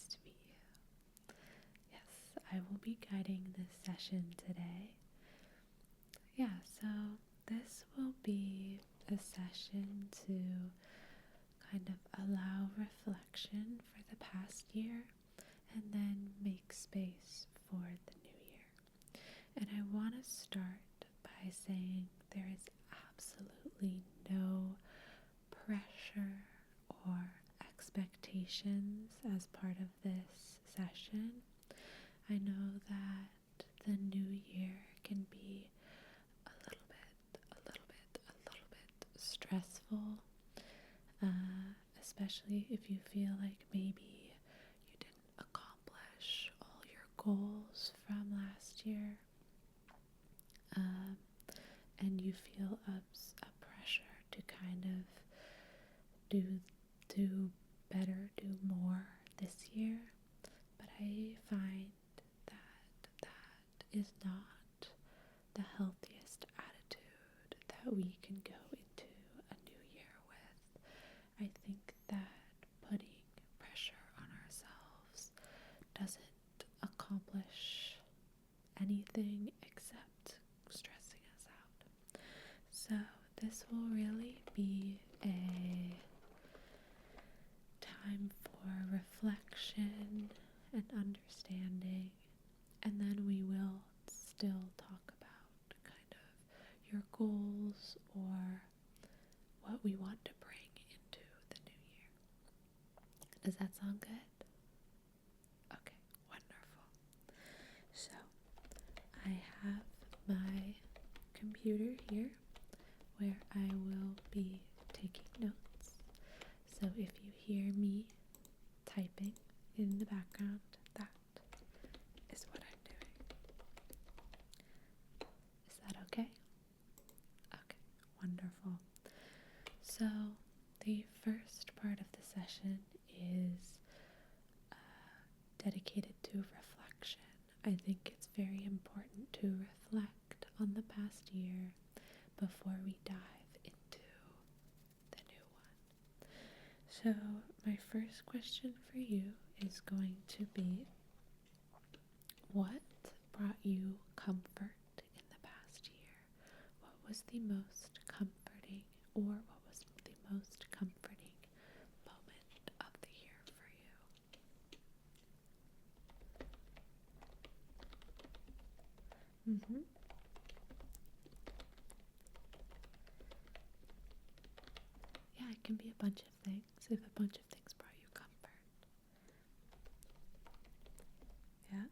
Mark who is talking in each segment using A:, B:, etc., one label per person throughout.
A: nice to meet you. Yes, I will be guiding this session today. Yeah, so this will be a session to kind of allow reflection for the past year and then make space for the new year. And I want to start by saying there is absolutely no pressure or expectations as part of this session. I know that the new year can be a little bit stressful, especially if you feel like maybe you didn't accomplish all your goals from last year, and you feel a pressure to kind of do better, do more this year. But I find that is not the healthiest attitude that we can go into a new year with. I think that putting pressure on ourselves doesn't accomplish anything except stressing us out. So this will really be a time for reflection and understanding, and then we will still talk about kind of your goals or what we want to bring into the new year. Does that sound good? Okay, wonderful. So I have my computer here where I will be taking notes. So if you hear me typing in the background, that is what I'm doing. Is that okay? Okay, wonderful. So the first part of the session is dedicated to reflection. I think it's very important to reflect on the past year before we dive into the new one. So my first question for you is going to be, what brought you comfort in the past year? What was the most comforting, or what was the most comforting moment of the year for you? Yeah, it can be a bunch of things if a bunch of things brought you comfort. Yeah?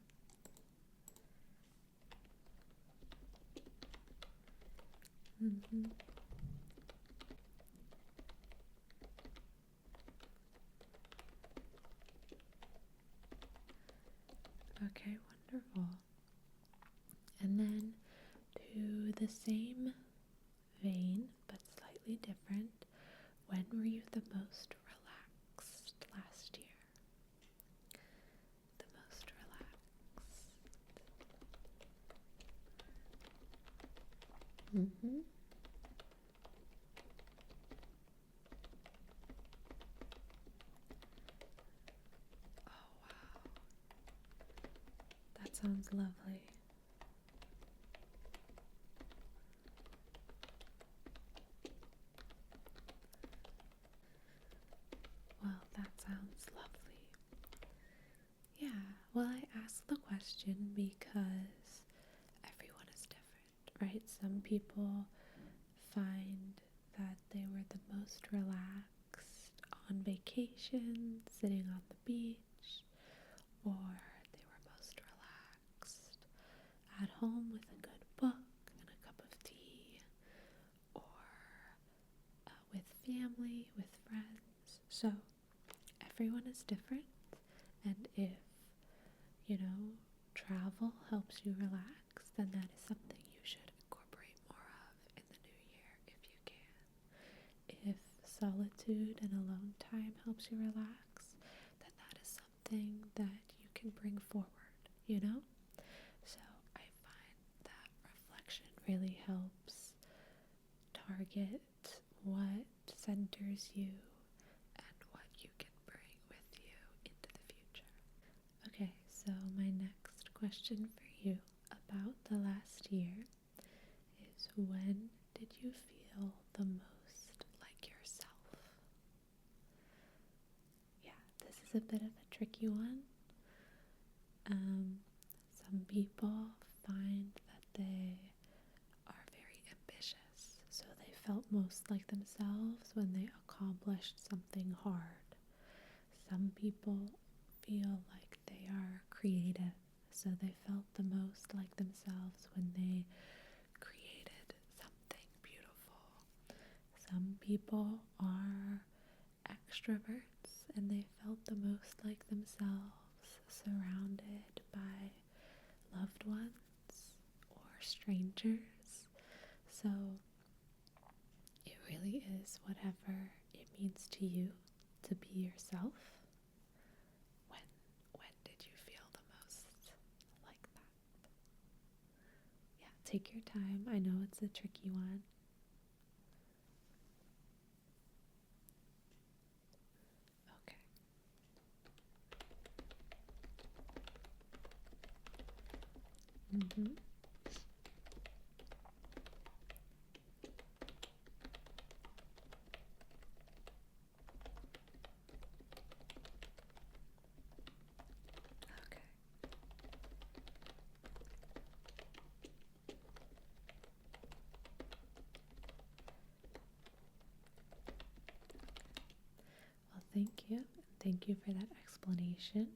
A: Okay, wonderful. And then to the same vein, but slightly different, when were you the most relaxed last year? The most relaxed. Oh, wow. That sounds lovely. Well, that sounds lovely. Yeah, well, I asked the question because everyone is different, right? Some people find that they were the most relaxed on vacation, sitting on the beach, or they were most relaxed at home with a good book and a cup of tea, or with family, with friends. So everyone is different, and if, travel helps you relax, then that is something you should incorporate more of in the new year if you can. If solitude and alone time helps you relax, then that is something that you can bring forward. So I find that reflection really helps target what centers you and what you can bring with you into the future. question for you about the last year is, when did you feel the most like yourself? Yeah, this is a bit of a tricky one. Some people find that they are very ambitious, so they felt most like themselves when they accomplished something hard. Some people feel like they are creative, so they felt the most like themselves when they created something beautiful. Some people are extroverts and they felt the most like themselves surrounded by loved ones or strangers. So it really is whatever it means to you to be yourself. When did you feel the most like that? Yeah, take your time. I know it's a tricky one. Okay. Mm-hmm. Okay. Well, thank you. Thank you for that explanation.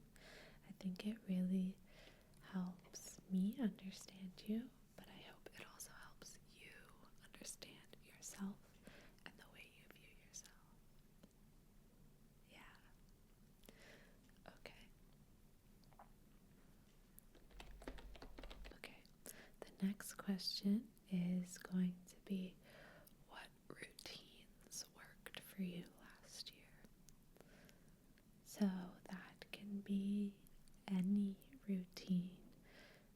A: I think it really helps me understand you, but I hope it also helps you understand yourself and the way you view yourself. Yeah. Okay. Okay. The next question is going to be, what routines worked for you last year? So that can be any routine.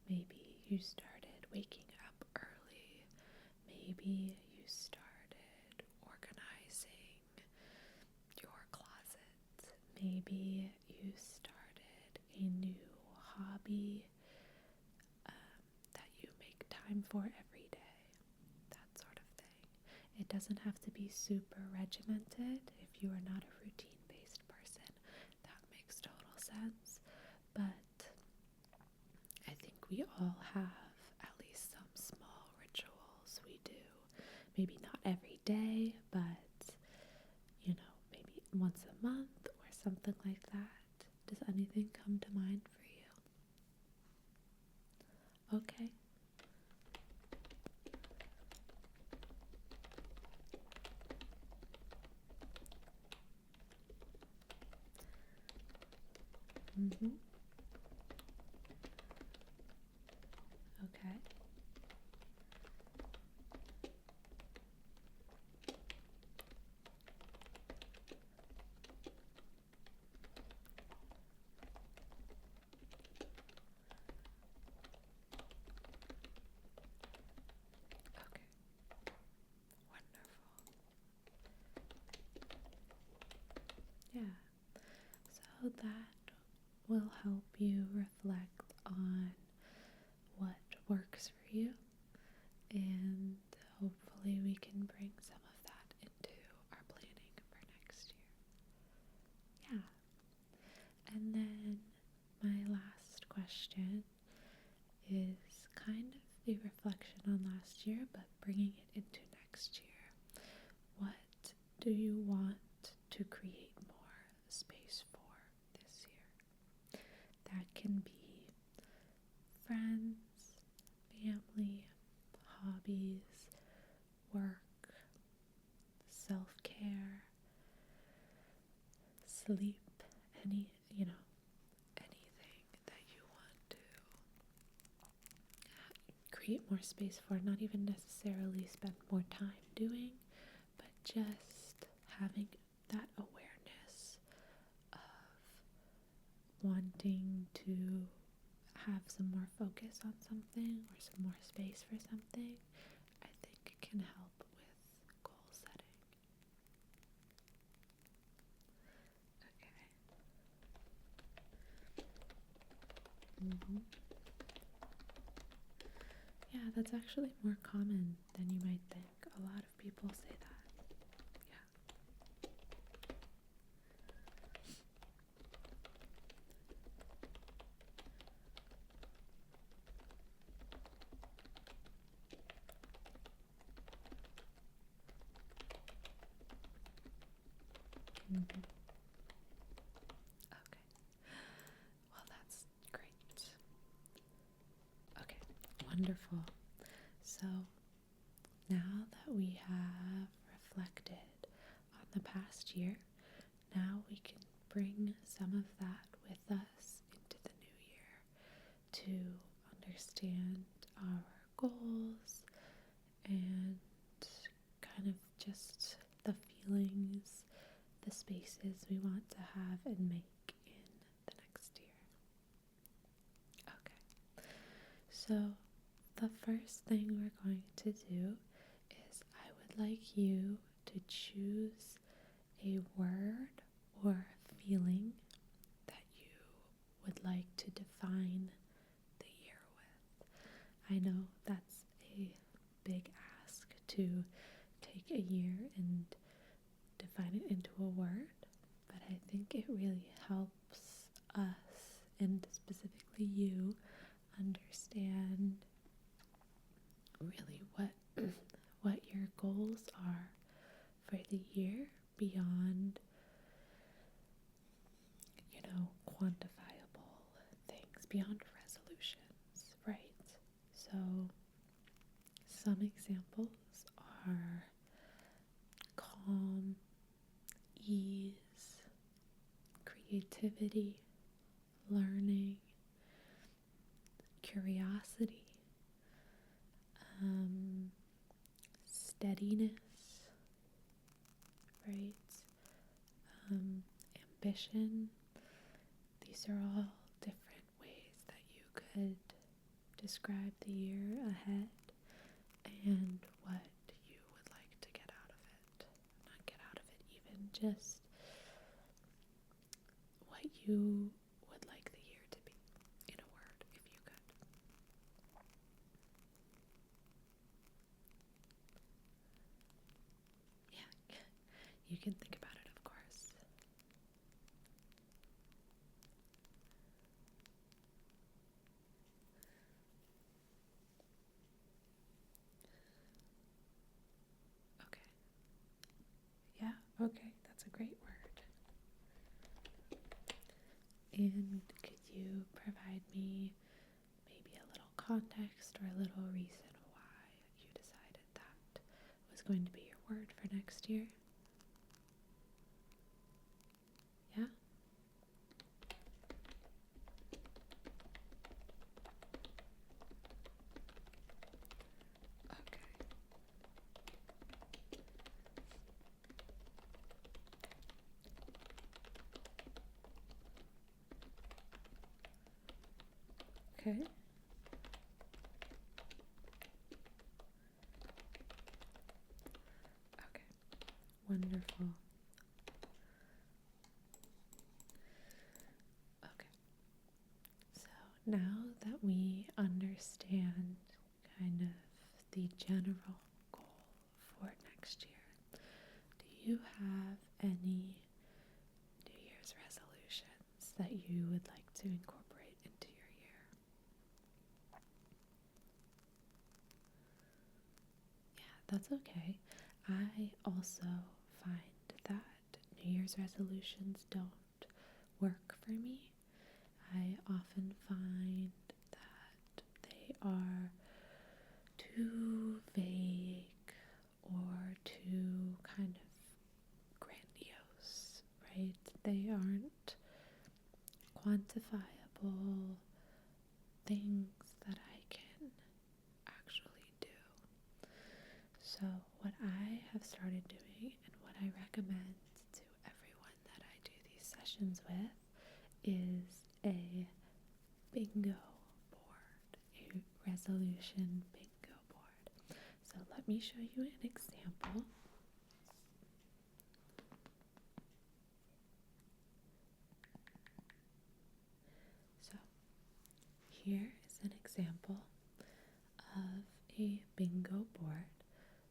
A: Maybe you started waking up early. Maybe you started organizing your closet. Maybe you started a new hobby that you make time for every day. That sort of thing. It doesn't have to be super regimented. If you are not a routine-based person, that makes total sense. But I think we all have at least some small rituals we do. Maybe not every day, but maybe once a month or something like that. Does anything come to mind for you? Okay. Mm-hmm. Okay. Okay. Wonderful. Yeah. So that will help you reflect on what works for you, and hopefully we can bring some of that into our planning for next year. Yeah. And then my last question is kind of a reflection on last year, but bringing it into next year. What do you want to create more space for this year? That can be friends, family, hobbies, work, self-care, sleep, anything that you want to create more space for, not even necessarily spend more time doing, but just having that awareness of wanting to have some more focus on something or some more space for something, I think it can help with goal setting. Okay. Mm-hmm. Yeah, that's actually more common than you might think. A lot of people say that. Yeah. Okay. Well, that's great. Okay. Wonderful. So now that we have reflected on the past year, now we can bring some of that with us into the new year to understand our goals and kind of just the feelings, the spaces we want to have and make in the next year. Okay, so the first thing we're going to do is I would like you to choose a word or feeling that you would like to define the year with. I know that's a big ask to take a year and define it into a word, but I think it really helps us, and specifically you, understand really what your goals are for the year beyond, quantifiable things, beyond resolutions, right? So some examples are calm, ease, creativity, learning, curiosity, steadiness, right? Ambition. These are all different ways that you could describe the year ahead and what you would like to get out of it. Not get out of it even, just what you would like the year to be in a word, if you could. Yeah, you can think about it, of course. Okay. Yeah, okay, that's a great word. And could you provide me maybe a little context or a little reason why you decided that was going to be your word for next year? Yeah? Okay. Okay. Okay. Wonderful. Okay. So now that we understand kind of the general goal for next year, do you have any New Year's resolutions that you would like to incorporate into your year? Yeah, that's okay. I also find that New Year's resolutions don't work for me. I often find that they are too vague or too kind of grandiose, right? They aren't quantifiable things that I can actually do. So, what I have started doing and what I recommend to everyone that I do these sessions with is a bingo board, a resolution bingo board. So, let me show you an example. So, here is an example of a bingo board.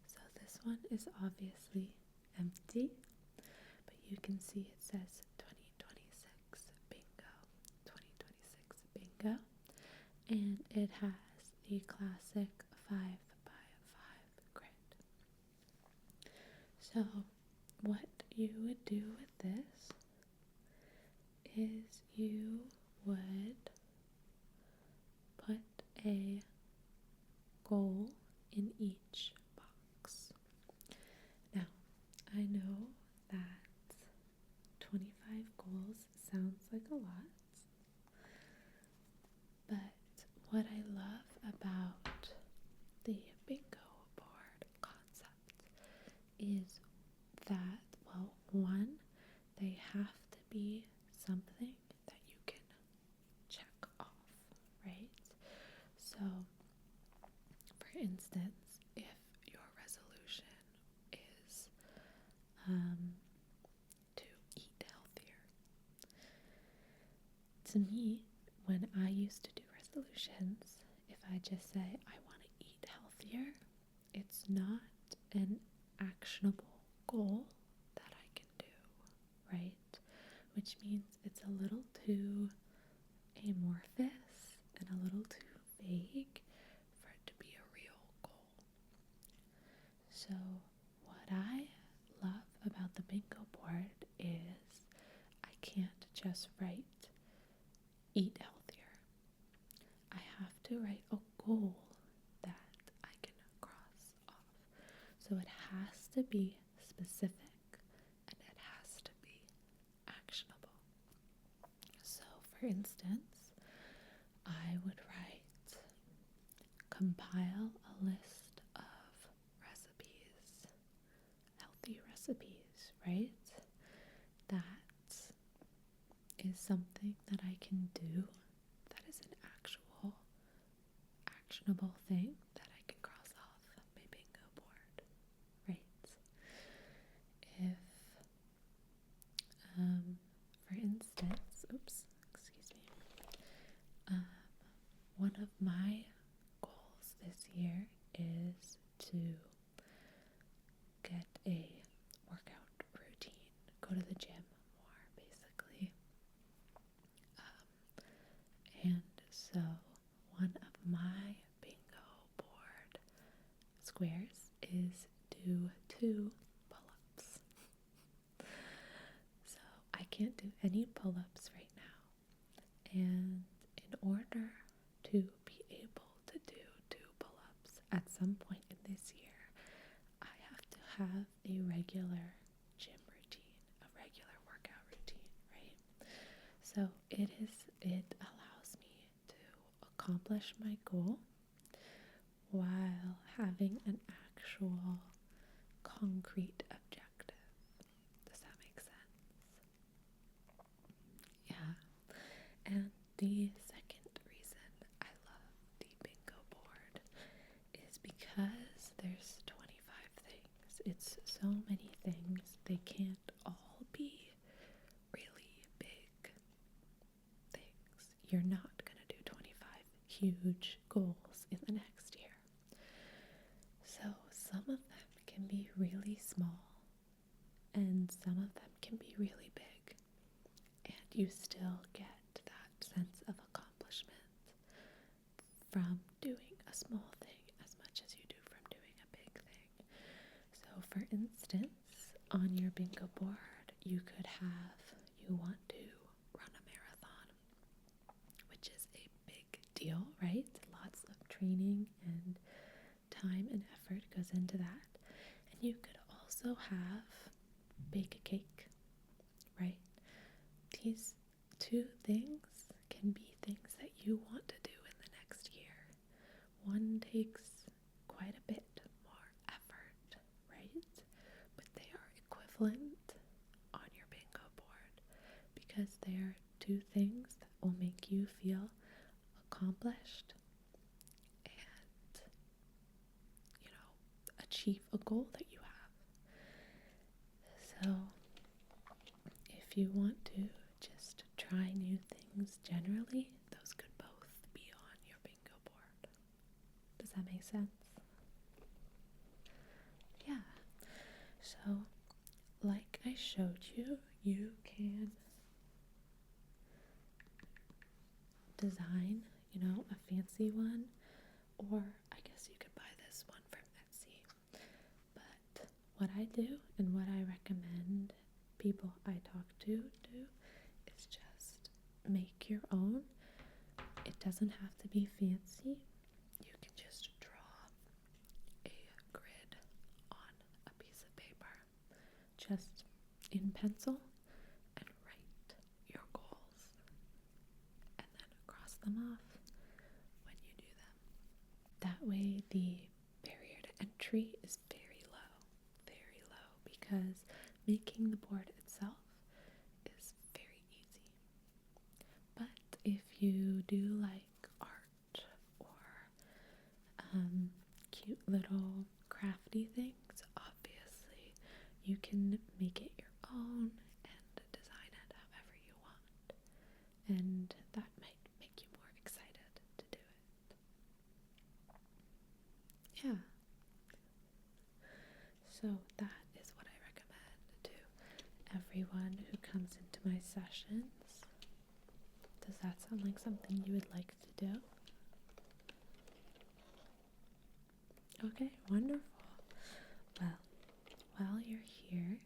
A: So this one is obviously empty, but you can see it says 2026 bingo, 2026 bingo, and it has the classic 5x5 grid. So what you would do with this is you would put a goal in each box. Now, I know that 25 goals sounds like a lot, but what I love about the bingo board concept is that, well, one, they have to be something that you can check off, right? So, for instance, if your resolution is to eat healthier, to me, when I used to do resolutions, if I just say I want to eat healthier, it's not an actionable goal that I can do, right? Which means it's a little too amorphous and a little too vague for it to be a real goal. So what I love about the bingo board is I can't just write eat healthier. I have to write a goal that I can cross off. So it has to be specific and it has to be actionable. So for instance, I would write compile a list of recipes, healthy recipes, right? That is something that I can do, that is an actual actionable thing that I can cross off my bingo board, right? If, for instance, one of my goals this year is to get a workout routine, go to the gym more, basically. And so one of my bingo board squares is do 2 pull-ups. So I can't do any pull-ups right now. And in order to be able to do 2 pull-ups at some point in this year, I have to have a regular gym routine, a regular workout routine, right? So it allows me to accomplish my goal while having an actual concrete objective. Does that make sense? Yeah. And the second reason I love the bingo board is because there's 25 things. It's so many things. They can't all be really big things. You're not going to do 25 huge goals in the next year. So some of them can be really small and some of them can be really big. And you still get that sense of accomplishment from doing a small thing as much as you do from doing a big thing. So for instance, on your bingo board, you could have, you want to run a marathon, which is a big deal, right? Lots of training and time and effort goes into that. And you could also have bake a cake, right? These 2 things can be things that you want to do in the next year. One takes quite a bit more effort, right? But they are equivalent on your bingo board because they are 2 things that will make you feel accomplished and, achieve a goal that you have. So if you want to just try new things generally, those could both be on your bingo board. Does that make sense? showed you, you can design, a fancy one, or I guess you could buy this one from Etsy. But what I do and what I recommend people I talk to do is just make your own. It doesn't have to be fancy. You can just draw a grid on a piece of paper, just in pencil, and write your goals, and then cross them off when you do them. That way the barrier to entry is very low, because making the board itself is very easy. But if you do like art or cute little crafty things, obviously you can make it your own and design it however you want, and that might make you more excited to do it. Yeah, so that is what I recommend to everyone who comes into my sessions. Does that sound like something you would like to do? Okay, wonderful. Well, while you're here,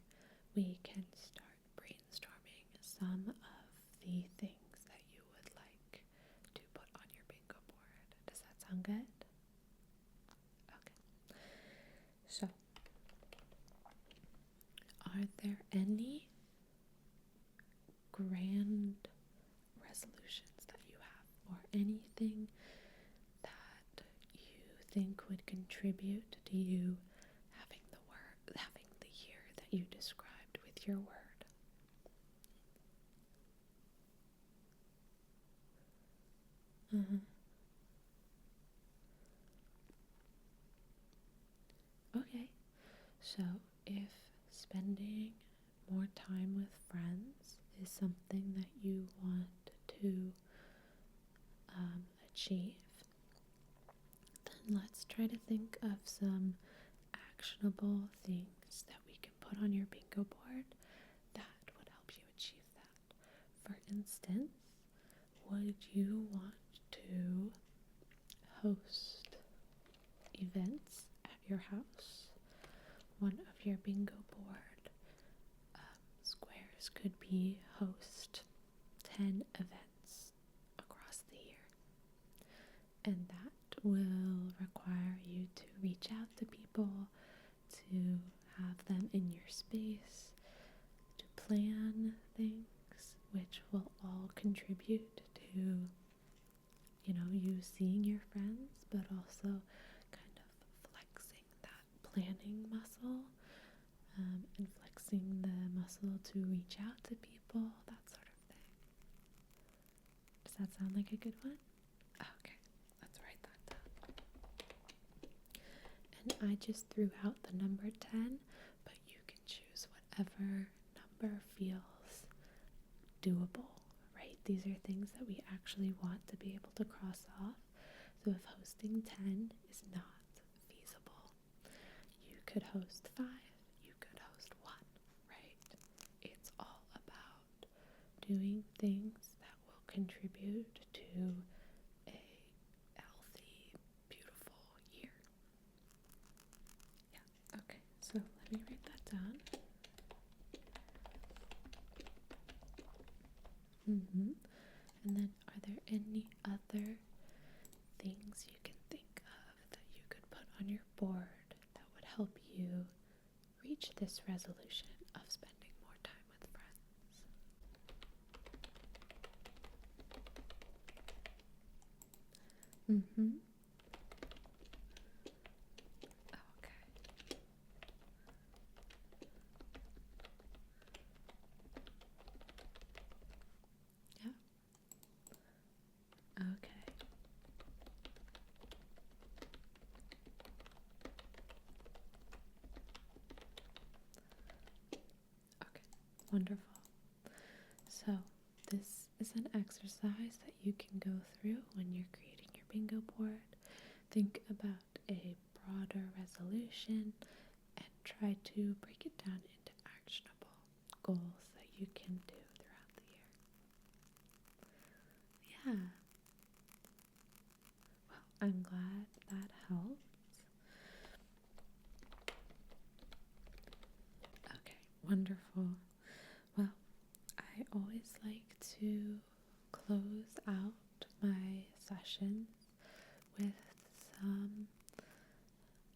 A: we can start brainstorming some of the things that you would like to put on your bingo board. Does that sound good? Okay. So, are there any grand resolutions that you have, or anything that you think would contribute to you having the year that you described with your word? Okay, so if spending more time with friends is something that you want to achieve, then let's try to think of some actionable things that we can put on your bingo board that would help you achieve that. For instance, would you want to host events at your house? One of your bingo board squares could be host 10 events across the year, and that will require you to reach out to people, to have them in your space, to plan things, which will all contribute to, you seeing your friends, but also kind of flexing that planning muscle, and flexing the muscle to reach out to people, that sort of thing. Does that sound like a good one? Okay, let's write that down. And I just threw out the number 10, but you can choose whatever number feels doable, right? These are things that we actually want to be able to cross off. So if hosting 10 is not feasible, you could host 5, you could host 1, right? It's all about doing things that will contribute to a healthy, beautiful year. Yeah, okay, so let me write that down. And then, are there any other things you can think of that you could put on your board that would help you reach this resolution of spending more time with friends? Okay. Yeah. Okay. Okay. Wonderful. So, this is an exercise that you can go through when you're creating your bingo board. Think about a broader resolution and try to break it down into actionable goals that you can do throughout the year. Yeah. Well, I'm glad that helps. Okay, wonderful. Well, I always like to close out my sessions with some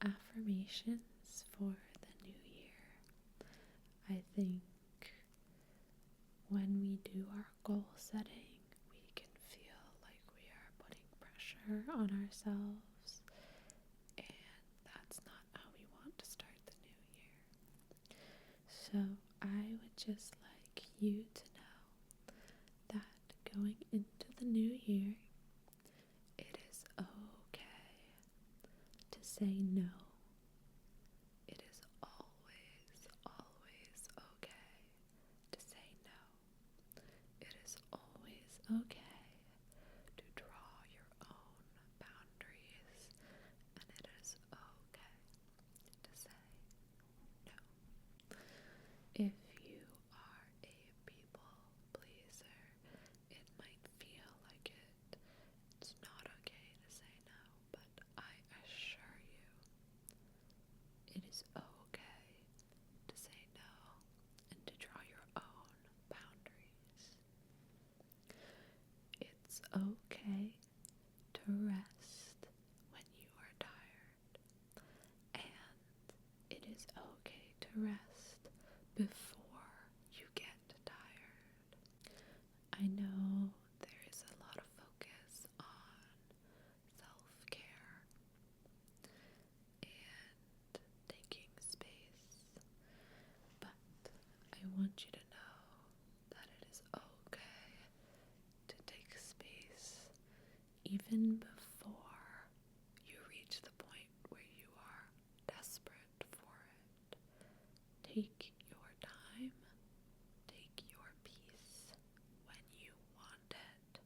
A: affirmations for the new year. I think when we do our goal setting, we can feel like we are putting pressure on ourselves, and that's not how we want to start the new year. So I would just like you to know that going into the new year, it is okay to say no. It is always, always okay to say no. It is always okay to draw your own boundaries, and it is okay to say no. If you are a people pleaser, it might feel like it's not okay to say no, but I assure you, it is okay to say no and to draw your own boundaries. It's okay to rest when you are tired, and it is okay to rest before you get tired. I know there is a lot of focus on self-care and taking space, but I want you to know that it is okay to take space even before you reach the point where you are desperate for it. Take your time, take your peace when you want it,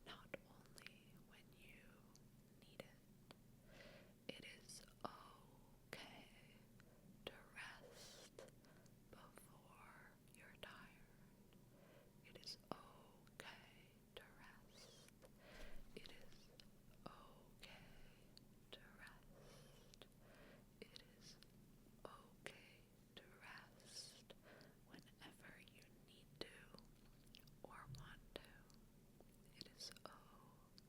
A: not only when you need it. It is okay to rest before you're tired. It is okay to rest. It is okay to rest. It is okay to rest whenever you need to or want to. It is okay.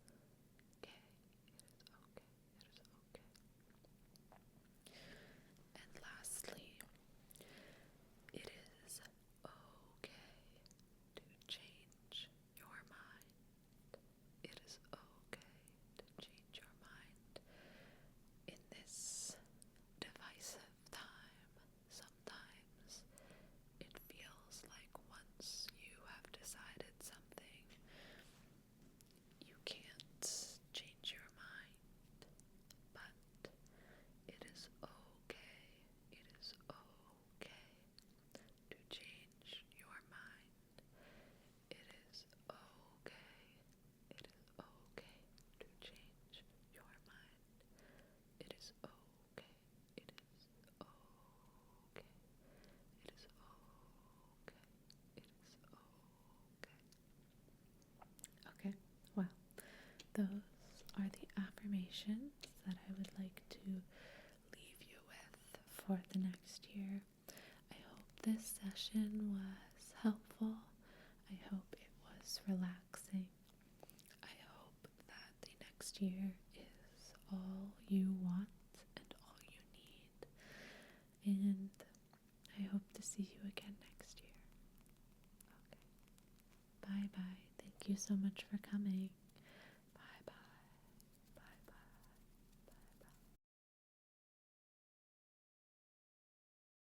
A: It is okay. It is okay. And lastly, it is okay to change your mind. It is okay to change your mind in this divisive time. Sometimes it feels like once you have decided something, you can't change your mind. But it is okay. It is okay to change your mind. It is okay. It is okay to change your mind. It is okay. It is okay. It is okay. It is okay. Okay, well, those are the affirmations that I would like to leave you with for the next year. I hope this session was helpful. I hope it was relaxing. I hope that the next year is all you want and all you need. And I hope to see you again next year. Okay. Bye bye. Thank you so much for coming.